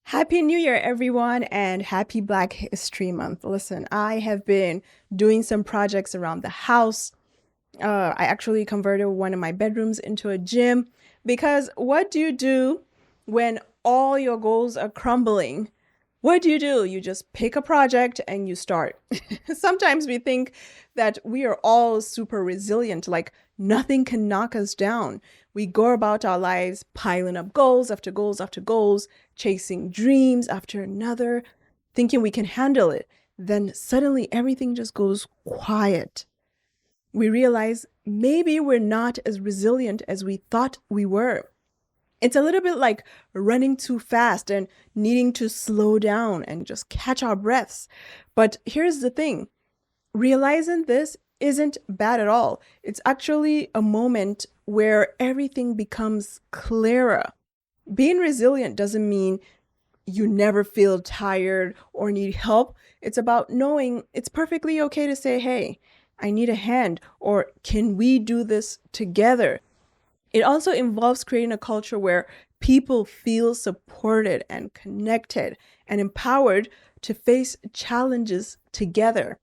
Happy New Year, everyone, and happy Black History Month. Listen, I have been doing some projects around the house. I actually converted one of my bedrooms into a gym because what do you do when all your goals are crumbling? What do? You just pick a project and you start. Sometimes we think that we are all super resilient, like nothing can knock us down. We go about our lives piling up goals after goals after goals, chasing dreams after another, thinking we can handle it. Then suddenly everything just goes quiet. We realize maybe we're not as resilient as we thought we were. It's a little bit like running too fast and needing to slow down and just catch our breaths. But here's the thing, realizing this isn't bad at all. It's actually a moment where everything becomes clearer. Being resilient doesn't mean you never feel tired or need help. It's about knowing it's perfectly okay to say, hey, I need a hand, or can we do this together? It also involves creating a culture where people feel supported and connected and empowered to face challenges together.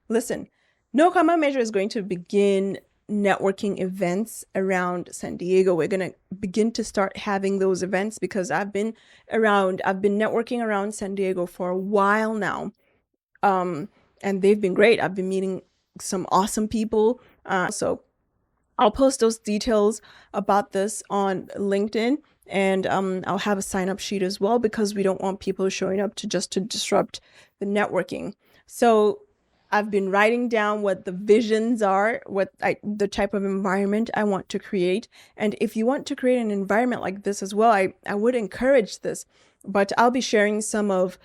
Listen, No Common Measure is going to begin networking events around San Diego. We're going to begin to start having those events because I've been networking around San Diego for a while now. And they've been great. I've been meeting some awesome people. So I'll post those details about this on LinkedIn, and I'll have a sign up sheet as well because we don't want people showing up to disrupt the networking. So I've been writing down what the visions are, the type of environment I want to create. And if you want to create an environment like this as well, I would encourage this. But I'll be sharing some of,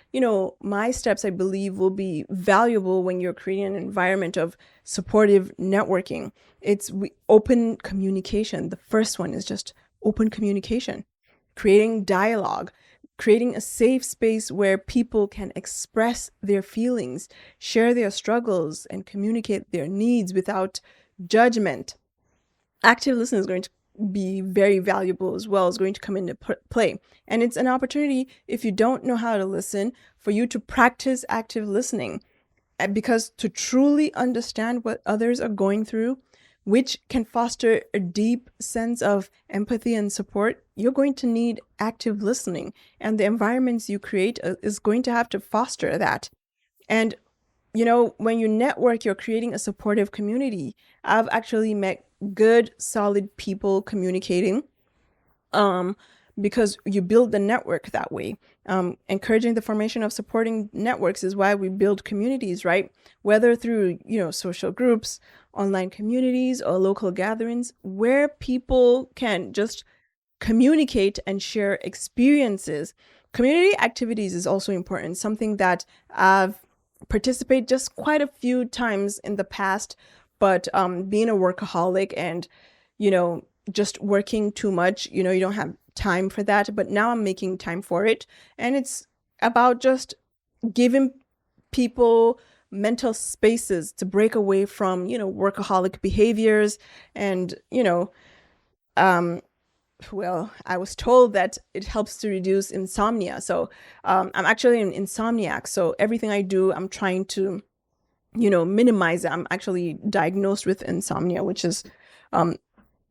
my steps I believe will be valuable when you're creating an environment of supportive networking. It's open communication. The first one is just open communication, creating dialogue, creating a safe space where people can express their feelings, share their struggles, and communicate their needs without judgment. Active listening is going to be very valuable as well, is going to come into play. And it's an opportunity, if you don't know how to listen, for you to practice active listening. Because to truly understand what others are going through, which can foster a deep sense of empathy and support, you're going to need active listening. And the environments you create is going to have to foster that. And, when you network, you're creating a supportive community. I've actually met good, solid people communicating. Because you build the network that way. Encouraging the formation of supporting networks is why we build communities, right? Whether through, social groups, online communities, or local gatherings where people can just communicate and share experiences. Community activities is also important, something that I've participated just quite a few times in the past, but being a workaholic and, just working too much, you don't have time for that, but now I'm making time for it. And it's about just giving people mental spaces to break away from, workaholic behaviors. And, I was told that it helps to reduce insomnia. So I'm actually an insomniac. So everything I do, I'm trying to, minimize it. I'm actually diagnosed with insomnia, which is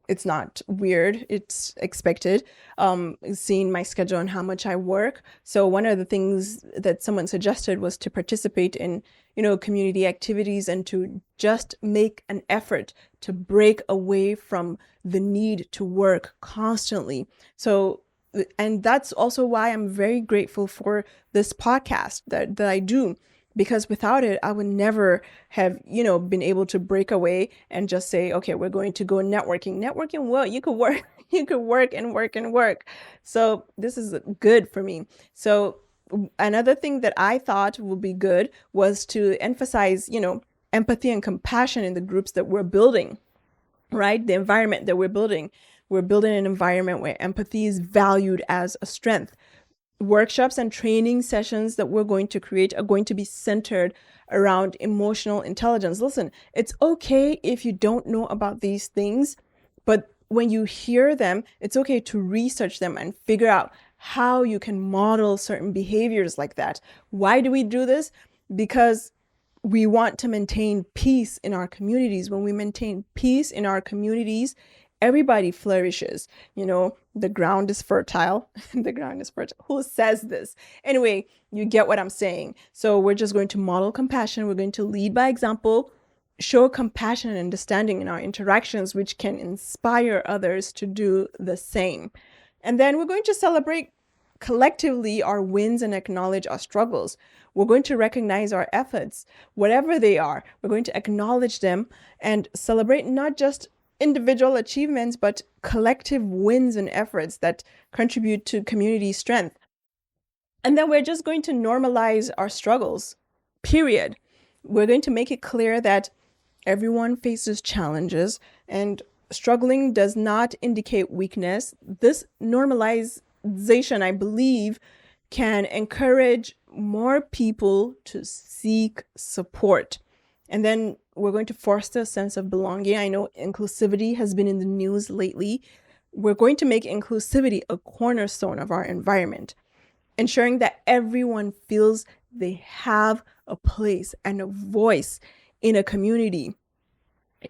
it's not weird. It's expected, seeing my schedule and how much I work. So one of the things that someone suggested was to participate in, community activities and to just make an effort to break away from the need to work constantly. So, and that's also why I'm very grateful for this podcast that I do, because without it, I would never have, been able to break away and just say, okay, we're going to go networking. Networking, well, you could work, you could work and work and work. So this is good for me. So another thing that I thought would be good was to emphasize, empathy and compassion in the groups that we're building, right? The environment that we're building. We're building an environment where empathy is valued as a strength. Workshops and training sessions that we're going to create are going to be centered around emotional intelligence. Listen, it's okay if you don't know about these things, but when you hear them, it's okay to research them and figure out how you can model certain behaviors like that. Why do we do this? Because we want to maintain peace in our communities. When we maintain peace in our communities, everybody flourishes. You know, the ground is fertile. The ground is fertile. Who says this? Anyway, you get what I'm saying. So we're just going to model compassion. We're going to lead by example, show compassion and understanding in our interactions, which can inspire others to do the same. And then we're going to celebrate collectively our wins and acknowledge our struggles. We're going to recognize our efforts, whatever they are. We're going to acknowledge them and celebrate not just individual achievements, but collective wins and efforts that contribute to community strength. And then we're just going to normalize our struggles, period. We're going to make it clear that everyone faces challenges, and struggling does not indicate weakness. This normalization, I believe, can encourage more people to seek support. And then we're going to foster a sense of belonging. I know inclusivity has been in the news lately. We're going to make inclusivity a cornerstone of our environment, ensuring that everyone feels they have a place and a voice in a community.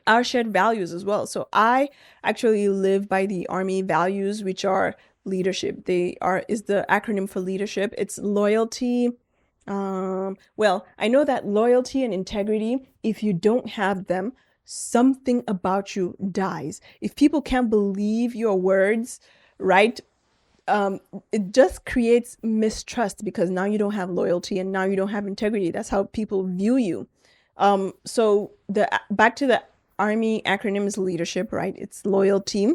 Our shared values as well. So I actually live by the Army values, which are leadership. Is the acronym for leadership. It's loyalty. Well, I know that loyalty and integrity, if you don't have them, something about you dies. If people can't believe your words, right? It just creates mistrust, because now you don't have loyalty and now you don't have integrity. That's how people view you. So back to the Army acronym is leadership, right? It's loyalty.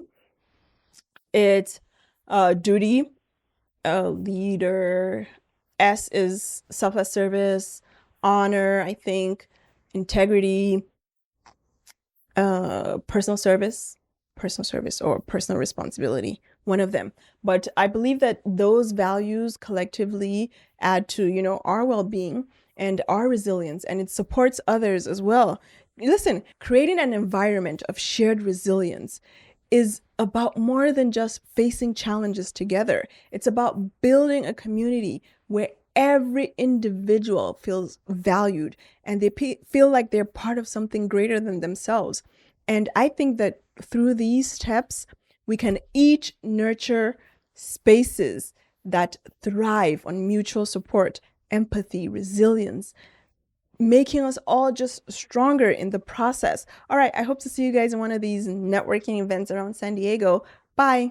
It's duty, leader. S is selfless service, honor, I think, integrity, personal service or personal responsibility, one of them. But I believe that those values collectively add to, you know, our well-being and our resilience, and it supports others as well. Listen, creating an environment of shared resilience is about more than just facing challenges together. It's about building a community where every individual feels valued and they feel like they're part of something greater than themselves. And I think that through these steps, we can each nurture spaces that thrive on mutual support, empathy, resilience, making us all just stronger in the process. All right, I hope to see you guys in one of these networking events around San Diego. Bye.